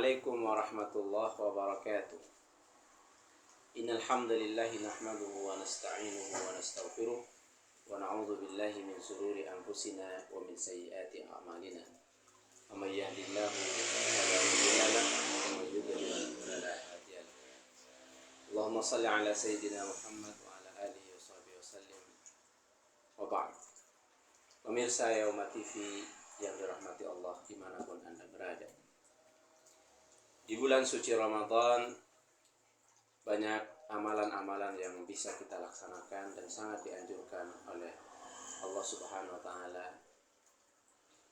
Assalamualaikum warahmatullahi wabarakatuh. Innal hamdalillah nahmaduhu wa nasta'inuhu wa nastaghfiruh wa na'udzu billahi min shururi anfusina wa min sayyiati a'malina. May yahdihillahu fala mudilla lahu wa may yudlil fala hadiya lahu. Allahumma shalli ala sayyidina Muhammad wa ala alihi wa sahbihi wasallim. Wa ba'd. Pemirsa Yauma TV yang dirahmati Allah dimanapun Anda berada. Di bulan suci Ramadan banyak amalan-amalan yang bisa kita laksanakan dan sangat dianjurkan oleh Allah Subhanahu wa taala.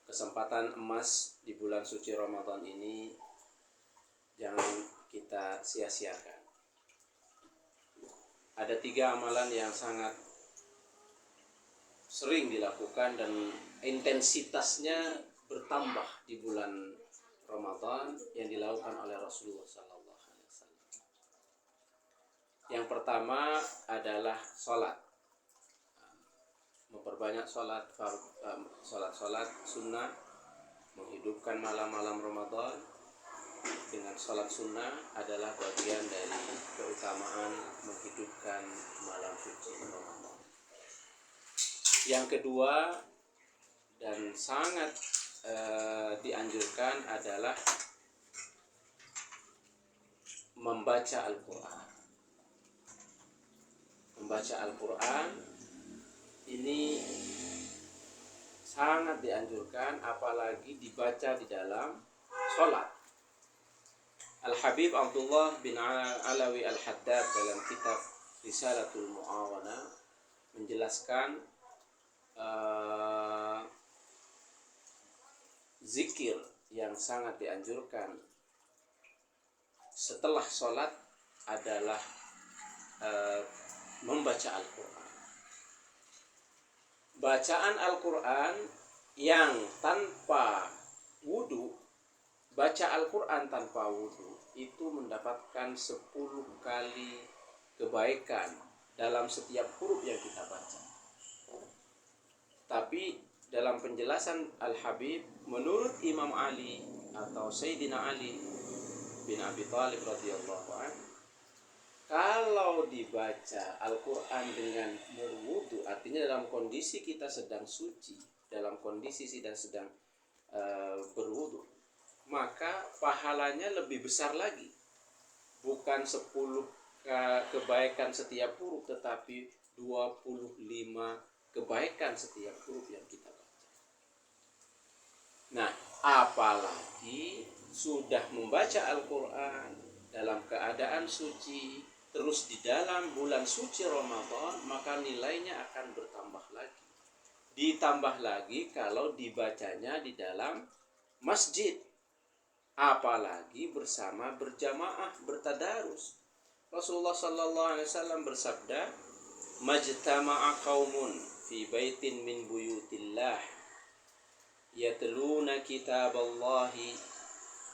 Kesempatan emas di bulan suci Ramadan ini jangan kita sia-siakan. Ada 3 amalan yang sangat sering dilakukan dan intensitasnya bertambah di bulan Ramadan yang dilakukan oleh Rasulullah sallallahu alaihi wasallam. Yang pertama adalah salat. Memperbanyak salat sunnah, menghidupkan malam-malam Ramadan dengan salat sunnah adalah bagian dari keutamaan menghidupkan malam suci Ramadan. Yang kedua dan sangat dianjurkan adalah membaca Al-Quran. Membaca Al-Quran ini sangat dianjurkan, apalagi dibaca di dalam sholat. Al-Habib Abdullah bin Alawi Al-Haddad dalam kitab Risalatul Mu'awana menjelaskan zikir yang sangat dianjurkan setelah sholat adalah membaca Al-Quran. Bacaan Al-Quran yang tanpa wudu, baca Al-Quran tanpa wudu itu mendapatkan 10 kali kebaikan dalam setiap huruf yang kita baca. Tapi dalam penjelasan Al-Habib, menurut Imam Ali atau Sayyidina Ali bin Abi Thalib radhiyallahu anhu, kalau dibaca Al-Quran dengan berwudu, artinya dalam kondisi kita sedang suci, dalam kondisi kita sedang berwudu, maka pahalanya lebih besar lagi. Bukan 10 kebaikan setiap huruf, tetapi 25 kebaikan setiap huruf yang kita baca. Nah, apalagi sudah membaca Al-Quran dalam keadaan suci, terus di dalam bulan suci Ramadan, maka nilainya akan bertambah lagi. Ditambah lagi kalau dibacanya di dalam masjid, apalagi bersama berjamaah, bertadarus. Rasulullah sallallahu alaihi wasallam bersabda, "Majtama'a qaumun fi baitin min buyutillah yatluna kitaballahi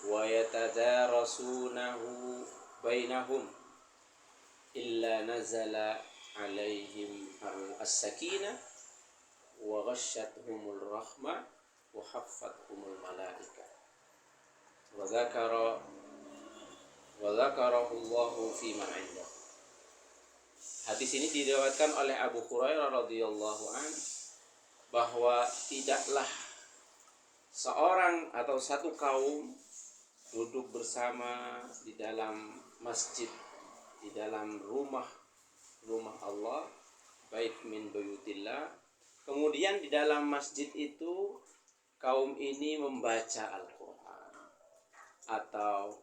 wa yatadarasunahu bainahum illa nazala alaihim as-sakinah wa ghasyatuhumur rahmah wa haffathumul malaikah wa zakarahullahu fi man 'indah." Hadis ini diriwayatkan oleh Abu Hurairah radhiyallahu anhu bahwa tidaklah seorang atau satu kaum duduk bersama di dalam masjid, di dalam rumah Allah, bait min buyutillah. Kemudian di dalam masjid itu kaum ini membaca Al-Quran atau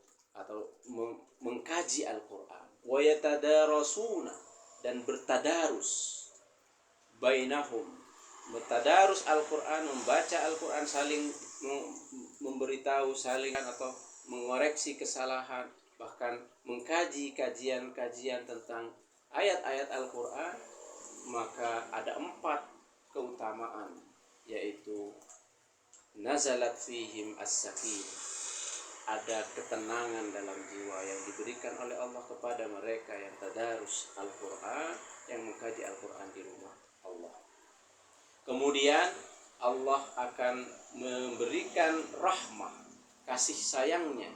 mengkaji Al-Quran. Wa yatadarasuna, dan bertadarus bainahum, bertadarus Al-Quran, membaca Al-Quran, saling memberitahu, saling atau mengoreksi kesalahan, bahkan mengkaji kajian-kajian tentang ayat-ayat Al-Quran. Maka ada 4 keutamaan, yaitu nazalat fihim as-sakinah, ada ketenangan dalam jiwa yang diberikan oleh Allah kepada mereka yang tadarus Al-Quran, yang mengkaji Al-Quran di rumah Allah. Kemudian Allah akan memberikan rahmah, kasih sayangnya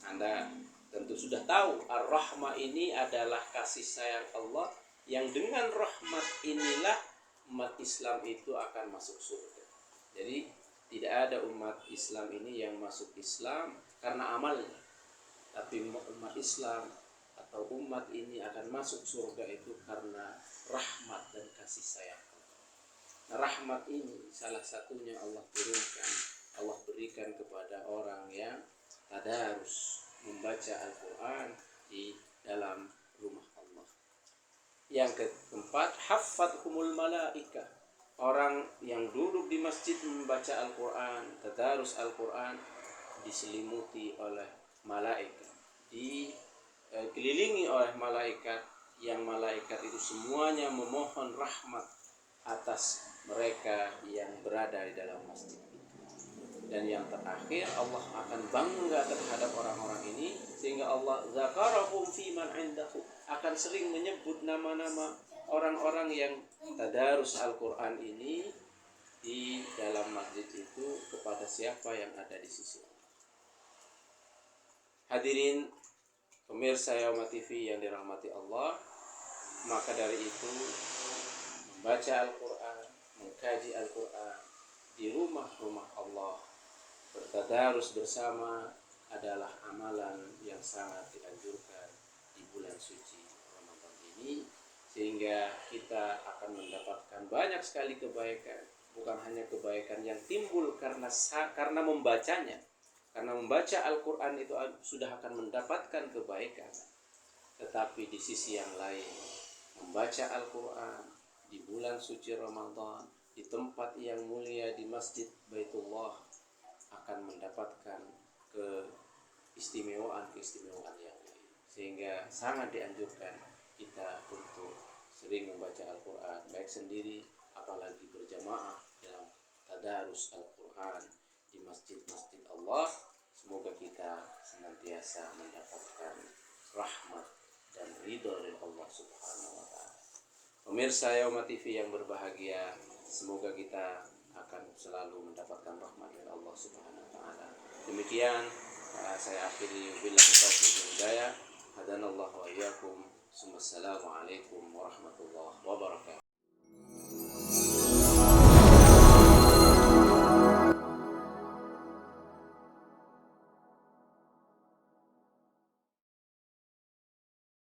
Anda tentu sudah tahu ar-rahmah ini adalah kasih sayang Allah, yang dengan rahmat inilah umat Islam itu akan masuk surga. Jadi tidak ada umat Islam ini yang masuk Islam karena amalnya, tapi umat Islam atau umat ini akan masuk surga itu karena rahmat dan kasih sayang Allah. Nah, rahmat ini salah satunya Allah turunkan, Allah berikan kepada orang yang tadarus membaca Al-Quran di dalam rumah Allah. Yang keempat, haffadhumul malaika, orang yang duduk di masjid membaca Al-Quran, tadarus Al-Quran, diselimuti oleh malaikat, dikelilingi oleh malaikat, yang malaikat itu semuanya memohon rahmat atas mereka yang berada di dalam masjid. Dan yang terakhir, Allah akan bangga terhadap orang-orang ini, sehingga Allah zakarahum fi man indahu, akan sering menyebut nama-nama orang-orang yang tadarus Al-Quran ini di dalam masjid itu kepada siapa yang ada di sisi Allah. Hadirin pemirsa Yauma TV yang dirahmati Allah, maka dari itu membaca Al-Quran, mengkaji Al-Quran di rumah-rumah Allah, bertadarus bersama adalah amalan yang sangat dianjurkan di bulan suci Ramadan ini, sehingga kita akan mendapatkan banyak sekali kebaikan. Bukan hanya kebaikan yang timbul karena membacanya, karena membaca Al-Quran itu sudah akan mendapatkan kebaikan, tetapi di sisi yang lain, membaca Al-Quran di bulan suci Ramadan di tempat yang mulia di Masjid Baitullah akan mendapatkan keistimewaan yang lain, sehingga sangat dianjurkan kita untuk sering membaca Al-Quran, baik sendiri apalagi berjamaah dalam tadarus Al-Quran di masjid-masjid Allah. Semoga kita senantiasa mendapatkan rahmat dan ridho dari Allah Subhanahu wa Ta'ala. Pemirsa Yauma TV yang berbahagia, semoga kita akan selalu mendapatkan rahmat dari Allah Subhanahu wa Ta'ala. Demikian saya akhiri, billahi taufiq wal hidayah. Hadanallahu wa iyyakum. Assalamualaikum warahmatullahi wabarakatuh.